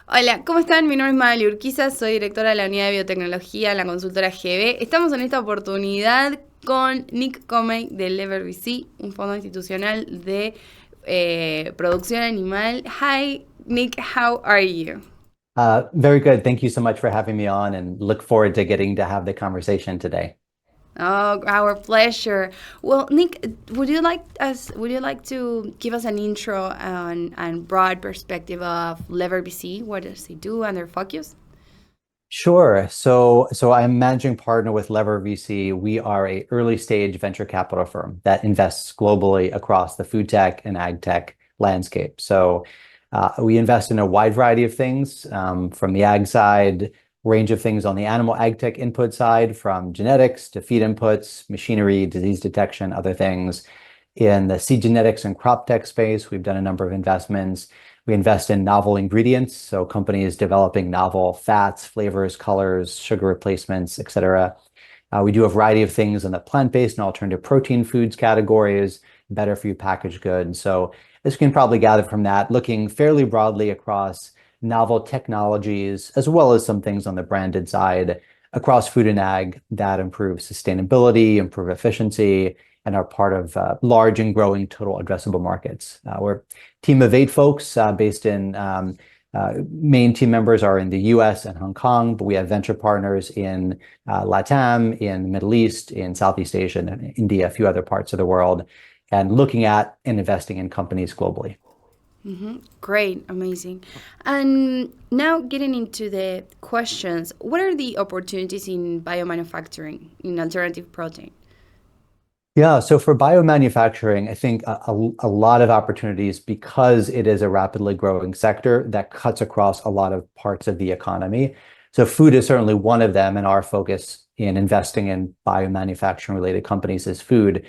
Hola, ¿cómo están? Mi nombre es Magali Urquiza, soy directora de la unidad de biotecnología en la consultora GB. Estamos en esta oportunidad con Nick Comey de Lever VC, un fondo institucional de producción animal. Hi, Nick, how are you? Very good. Thank you so much for having me on and look forward to getting to have the conversation today. Oh, our pleasure. Well, Nick, would you like to give us an intro and broad perspective of Lever VC? What does it do and their focus? Sure. So I'm managing partner with Lever VC. We are a early stage venture capital firm that invests globally across the food tech and ag tech landscape. We invest in a wide variety of things, from the ag side, range of things on the animal ag tech input side, from genetics to feed inputs, machinery, disease detection, other things. In the seed genetics and crop tech space, we've done a number of investments. We invest in novel ingredients, so companies developing novel fats, flavors, colors, sugar replacements, et cetera. We do a variety of things in the plant-based and alternative protein foods categories, better for you packaged goods. So as you can probably gather from that, looking fairly broadly across novel technologies, as well as some things on the branded side across food and ag that improve sustainability, improve efficiency, and are part of large and growing total addressable markets. We're a team of 8 folks based in main team members are in the US and Hong Kong, but we have venture partners in LATAM, in the Middle East, in Southeast Asia, and India, a few other parts of the world, and looking at and investing in companies globally. Great, amazing. And now getting into the questions, what are the opportunities in biomanufacturing in alternative protein? Yeah, so for biomanufacturing, I think a lot of opportunities because it is a rapidly growing sector that cuts across a lot of parts of the economy. So food is certainly one of them, and our focus in investing in biomanufacturing related companies is food.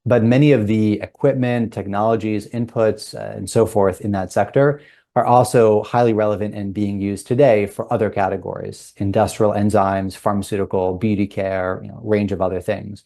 But many of the equipment, technologies, inputs, and so forth in that sector are also highly relevant and being used today for other categories, industrial enzymes, pharmaceutical, beauty care, range of other things.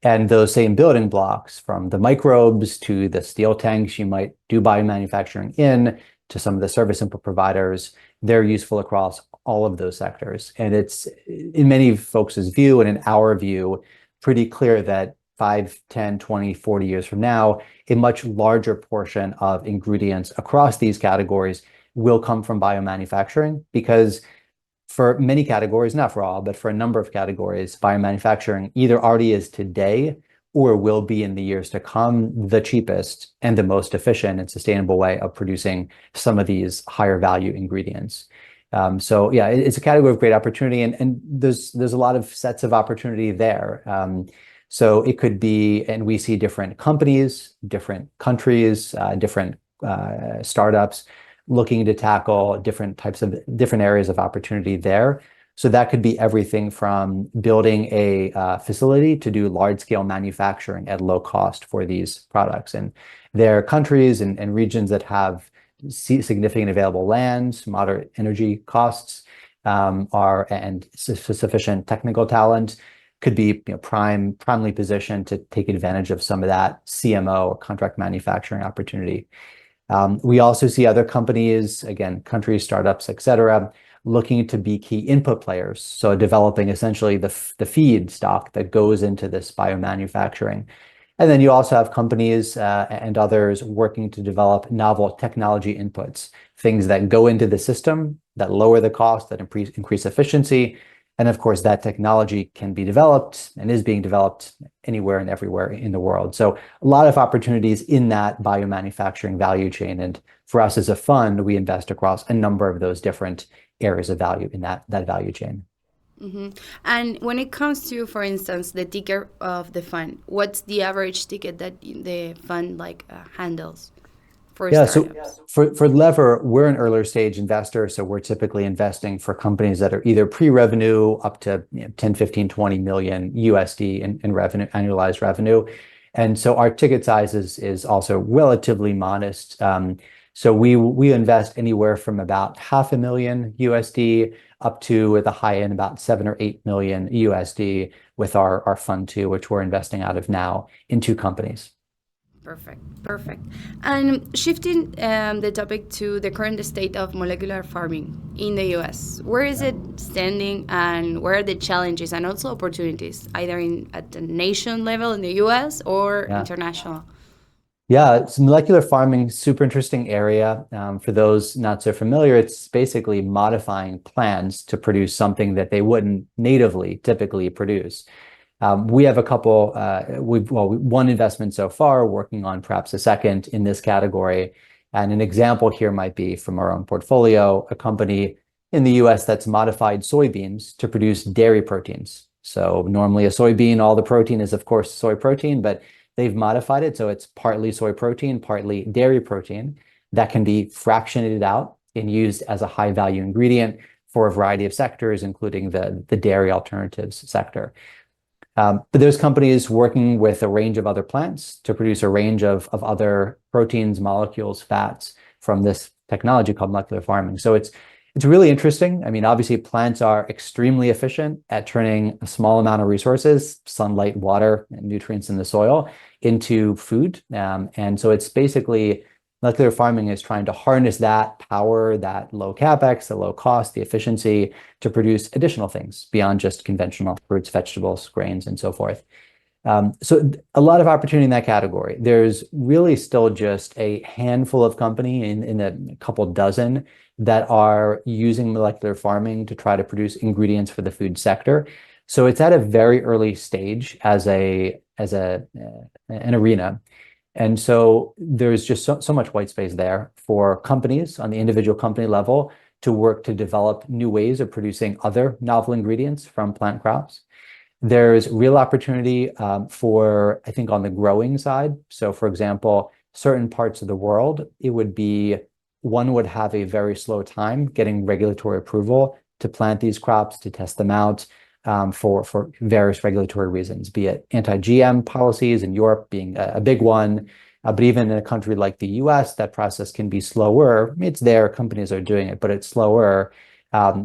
And those same building blocks, from the microbes to the steel tanks you might do biomanufacturing in, to some of the service input providers, they're useful across all of those sectors. And it's, in many folks' view and in our view, pretty clear that 5, 10, 20, 40 years from now, a much larger portion of ingredients across these categories will come from biomanufacturing because for many categories, not for all, but for a number of categories, biomanufacturing either already is today or will be in the years to come the cheapest and the most efficient and sustainable way of producing some of these higher value ingredients. So yeah, it's a category of great opportunity, and there's a lot of sets of opportunity there. So it could be, and we see different companies, different countries, different startups looking to tackle different areas of opportunity there. So that could be everything from building a facility to do large scale manufacturing at low cost for these products. And there are countries and regions that have significant available land, moderate energy costs, and sufficient technical talent, could be primely positioned to take advantage of some of that CMO or contract manufacturing opportunity. We also see other companies, again, countries, startups, et cetera, looking to be key input players. So developing essentially the feed stock that goes into this biomanufacturing. And then you also have companies and others working to develop novel technology inputs, things that go into the system that lower the cost, that increase efficiency. And of course, that technology can be developed and is being developed anywhere and everywhere in the world. So a lot of opportunities in that biomanufacturing value chain. And for us as a fund, we invest across a number of those different areas of value in that value chain. And when it comes to, for instance, the ticker of the fund, what's the average ticket that the fund handles for Yeah, so startups? for Lever, we're an earlier stage investor, so we're typically investing for companies that are either pre-revenue up to 10, 15, 20 million USD in revenue, annualized revenue. And so our ticket size is also relatively modest. So we invest anywhere from about half a million USD up to at the high end about 7 or 8 million USD with our fund two, which we're investing out of now in 2 companies. Perfect, perfect. And shifting the topic to the current state of molecular farming in the US, where is it standing and where are the challenges and also opportunities, either at the nation level in the US or Yeah. international? Yeah, it's molecular farming, super interesting area. For those not so familiar, it's basically modifying plants to produce something that they wouldn't natively typically produce. We have a couple, one investment so far, working on perhaps a second in this category. And an example here might be from our own portfolio, a company in the US that's modified soybeans to produce dairy proteins. So normally a soybean, all the protein is, of course, soy protein, but they've modified it. So it's partly soy protein, partly dairy protein that can be fractionated out and used as a high value ingredient for a variety of sectors, including the dairy alternatives sector. But there's companies working with a range of other plants to produce a range of other proteins, molecules, fats from this technology called molecular farming. So it's really interesting. I mean, obviously, plants are extremely efficient at turning a small amount of resources, sunlight, water, and nutrients in the soil, into food. And so it's basically molecular farming is trying to harness that power, that low capex, the low cost, the efficiency to produce additional things beyond just conventional fruits, vegetables, grains, and so forth. So a lot of opportunity in that category. There's really still just a handful of company in a couple dozen that are using molecular farming to try to produce ingredients for the food sector. So it's at a very early stage as an arena. And so there's just so much white space there for companies on the individual company level to work to develop new ways of producing other novel ingredients from plant crops. There's real opportunity for, I think, on the growing side. So, for example, certain parts of the world, one would have a very slow time getting regulatory approval to plant these crops, to test them out for various regulatory reasons, be it anti-GM policies in Europe being a big one. But even in a country like the US, that process can be slower. It's there, companies are doing it, but it's slower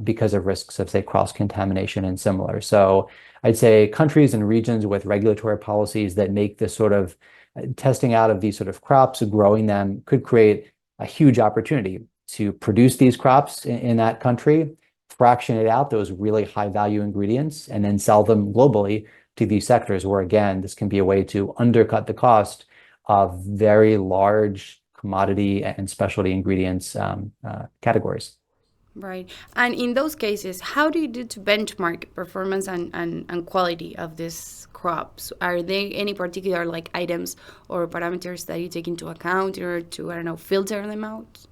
because of risks of, say, cross-contamination and similar. So I'd say countries and regions with regulatory policies that make this sort of testing out of these sort of crops, growing them, could create a huge opportunity to produce these crops in that country, fractionate out those really high value ingredients, and then sell them globally to these sectors where, again, this can be a way to undercut the cost of very large commodity and specialty ingredients categories. Right. And in those cases, how do you do to benchmark performance and quality of these crops? Are there any particular like items or parameters that you take into account in order to, I don't know, filter them out?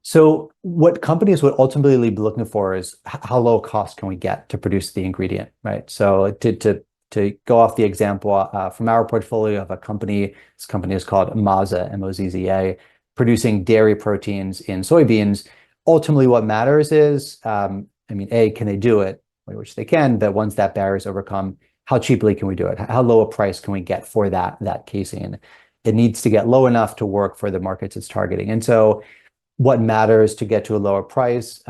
So what companies would ultimately be looking for is how low cost can we get to produce the ingredient, right? So to go off the example from our portfolio of a company, this company is called Mozza, M-O-Z-Z-A, producing dairy proteins in soybeans. Ultimately, what matters is, A, can they do it, which they can, but once that barrier is overcome, how cheaply can we do it? How low a price can we get for that casein? It needs to get low enough to work for the markets it's targeting. And so what matters to get to a lower price?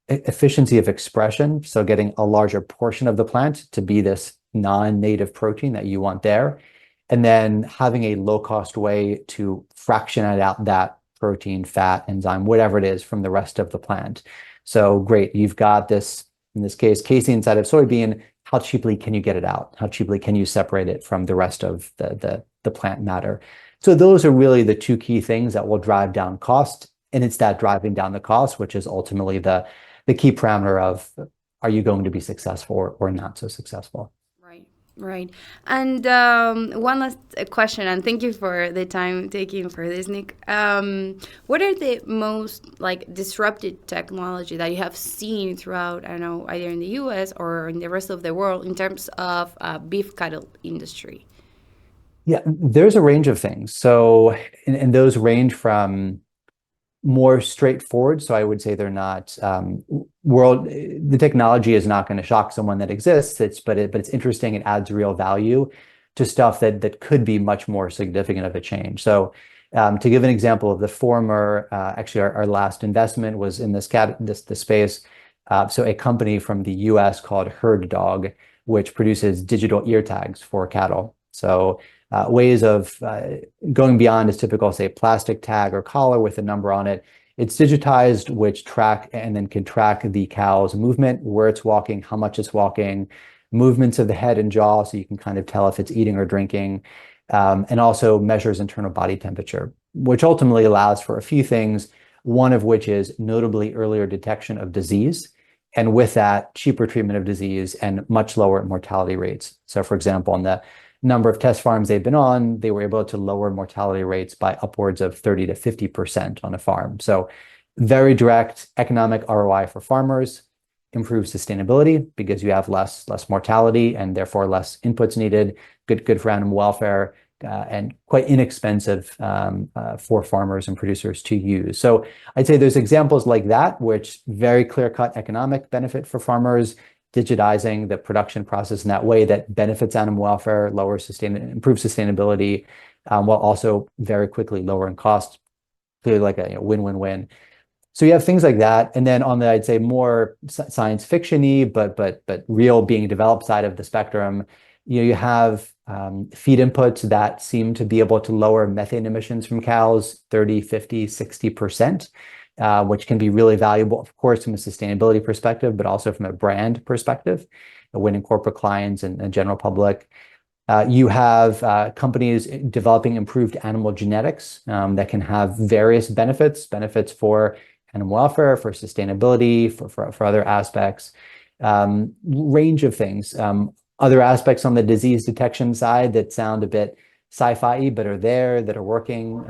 Efficiency of expression, so getting a larger portion of the plant to be this non-native protein that you want there, and then having a low-cost way to fractionate out that protein, fat, enzyme, whatever it is from the rest of the plant. So great, you've got this, in this case, casein inside of soybean. How cheaply can you get it out? How cheaply can you separate it from the rest of the plant matter? So those are really the two key things that will drive down cost. And it's that driving down the cost, which is ultimately the key parameter of, are you going to be successful or not so successful? Right. And one last question, and thank you for the time taking for this, Nick. What are the most like disruptive technology that you have seen throughout, I don't know, either in the US or in the rest of the world in terms of beef cattle industry? Yeah, there's a range of things. So, and those range from more straightforward. So I would say they're not the technology is not going to shock someone that exists. But it's interesting. It adds real value to stuff that could be much more significant of a change. So to give an example of the former, actually our last investment was in this space. So a company from the US called Herd Dog, which produces digital ear tags for cattle. So ways of going beyond a typical, say, plastic tag or collar with a number on it. It's digitized, which track and then can track the cow's movement, where it's walking, how much it's walking, movements of the head and jaw, so you can kind of tell if it's eating or drinking, and also measures internal body temperature, which ultimately allows for a few things, one of which is notably earlier detection of disease, and with that, cheaper treatment of disease and much lower mortality rates. So for example, on the number of test farms they've been on, they were able to lower mortality rates by upwards of 30 to 50% on a farm. So very direct economic ROI for farmers, improves sustainability because you have less mortality and therefore less inputs needed, good for animal welfare, and quite inexpensive for farmers and producers to use. So I'd say there's examples like that, which very clear-cut economic benefit for farmers, digitizing the production process in that way that benefits animal welfare, improves sustainability, while also very quickly lowering costs, clearly like a win-win-win. So you have things like that, and then on the, I'd say, more science fiction-y, but real being developed side of the spectrum, you have feed inputs that seem to be able to lower methane emissions from cows 30, 50, 60%, which can be really valuable, of course, from a sustainability perspective, but also from a brand perspective, winning corporate clients and general public. You have companies developing improved animal genetics that can have various benefits for animal welfare, for sustainability, for other aspects, range of things. Other aspects on the disease detection side that sound a bit sci-fi, but are there, that are working.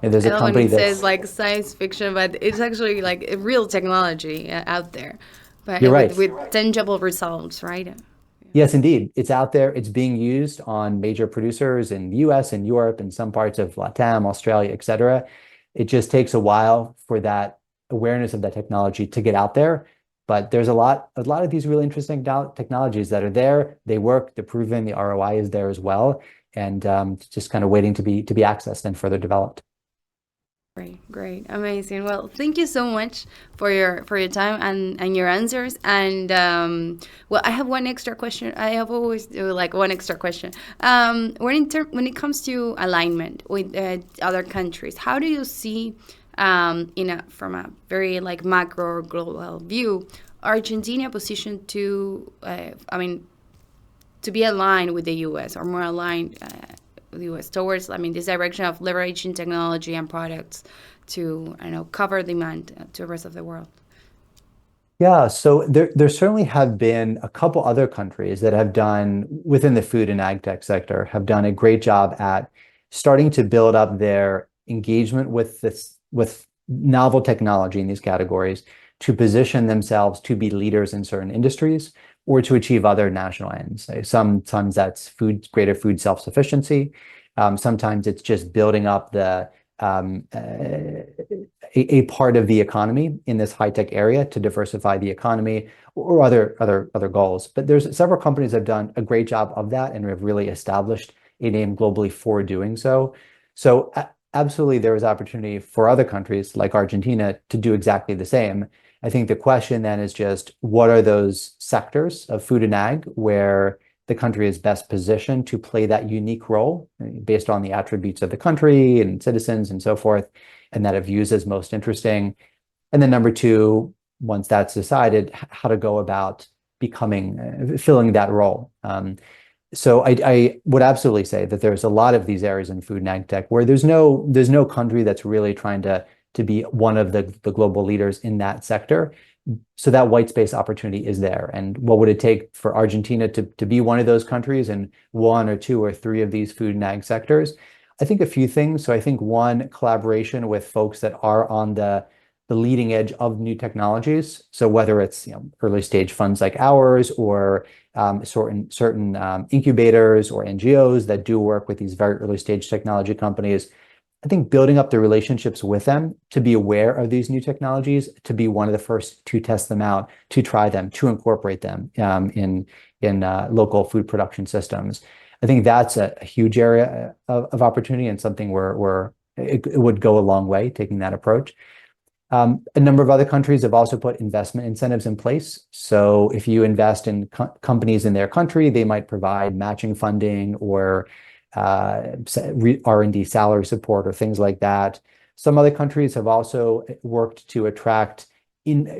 There's a company that says like science fiction, but it's actually like a real technology out there, but you're right. With tangible results, right? Yes, indeed. It's out there. It's being used on major producers in the US and Europe and some parts of LATAM, Australia, et cetera. It just takes a while for that awareness of that technology to get out there. But there's a lot of these really interesting technologies that are there. They work, they're proven, the ROI is there as well, and just kind of waiting to be accessed and further developed. Great, amazing. Well, thank you so much for your time and your answers. And well, I have one extra question. I have always like one extra question. When it comes to alignment with other countries, how do you see from a very like macro or global view, Argentina positioned to to be aligned with the U.S. or more aligned with the U.S. towards this direction of leveraging technology and products to cover demand to the rest of the world? Yeah, so there certainly have been a couple other countries that have done within the food and ag tech sector have done a great job at starting to build up their engagement with novel technology in these categories to position themselves to be leaders in certain industries or to achieve other national ends. Sometimes that's greater food self-sufficiency. Sometimes it's just building up a part of the economy in this high-tech area to diversify the economy or other goals. But there's several companies that have done a great job of that and have really established a name globally for doing so. So absolutely, there is opportunity for other countries like Argentina to do exactly the same. I think the question then is just what are those sectors of food and ag where the country is best positioned to play that unique role based on the attributes of the country and citizens and so forth, and that it views as most interesting. And then number two, once that's decided, how to go about filling that role. So I would absolutely say that there's a lot of these areas in food and ag tech where there's no country that's really trying to be one of the global leaders in that sector. So that white space opportunity is there. And what would it take for Argentina to be one of those countries in one or two or three of these food and ag sectors? I think a few things. So I think one, collaboration with folks that are on the leading edge of new technologies. So whether it's early stage funds like ours or certain incubators or NGOs that do work with these very early stage technology companies, I think building up the relationships with them to be aware of these new technologies, to be one of the first to test them out, to try them, to incorporate them in local food production systems. I think that's a huge area of opportunity and something where it would go a long way taking that approach. A number of other countries have also put investment incentives in place. So if you invest in companies in their country, they might provide matching funding or R&D salary support or things like that. Some other countries have also worked to attract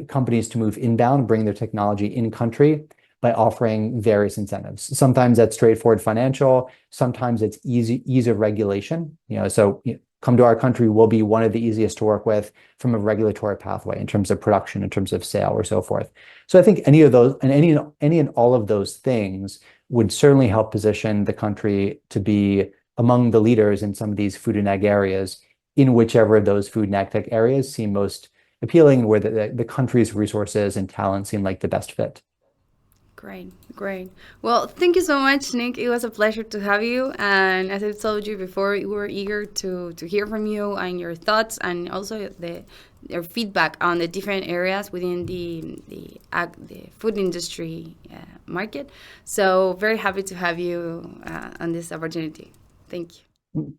companies to move inbound, bring their technology in country by offering various incentives. Sometimes that's straightforward financial. Sometimes it's ease of regulation. So come to our country, we'll be one of the easiest to work with from a regulatory pathway in terms of production, in terms of sale, or so forth. So I think any of those and any and all of those things would certainly help position the country to be among the leaders in some of these food and ag areas, in whichever of those food and ag tech areas seem most appealing, where the country's resources and talent seem like the best fit. Great, great. Well, thank you so much, Nick. It was a pleasure to have you. And as I told you before, we were eager to hear from you and your thoughts, and also your feedback on the different areas within the food industry market. So very happy to have you on this opportunity. Thank you.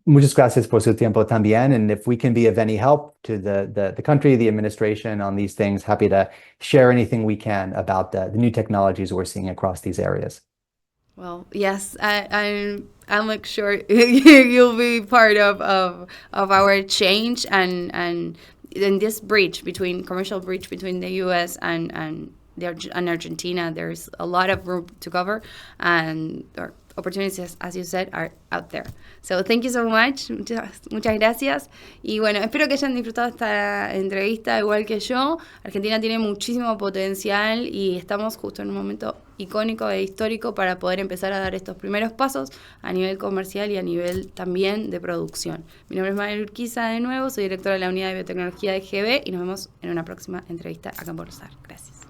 Muchas gracias por su tiempo también. And if we can be of any help to the country, the administration on these things, happy to share anything we can about the new technologies we're seeing across these areas. Well, yes, I'm like sure you'll be part of our change and in this commercial bridge between the U.S. and Argentina. There's a lot of room to cover, and opportunities, as you said, are out there. So thank you so much. Muchas gracias. Y bueno, espero que hayan disfrutado esta entrevista igual que yo. Argentina tiene muchísimo potencial y estamos justo en un momento icónico e histórico para poder empezar a dar estos primeros pasos a nivel comercial y a nivel también de producción. Mi nombre es Manuel Urquiza de nuevo, soy directora de la Unidad de Biotecnología de GB y nos vemos en una próxima entrevista a Campo. Gracias.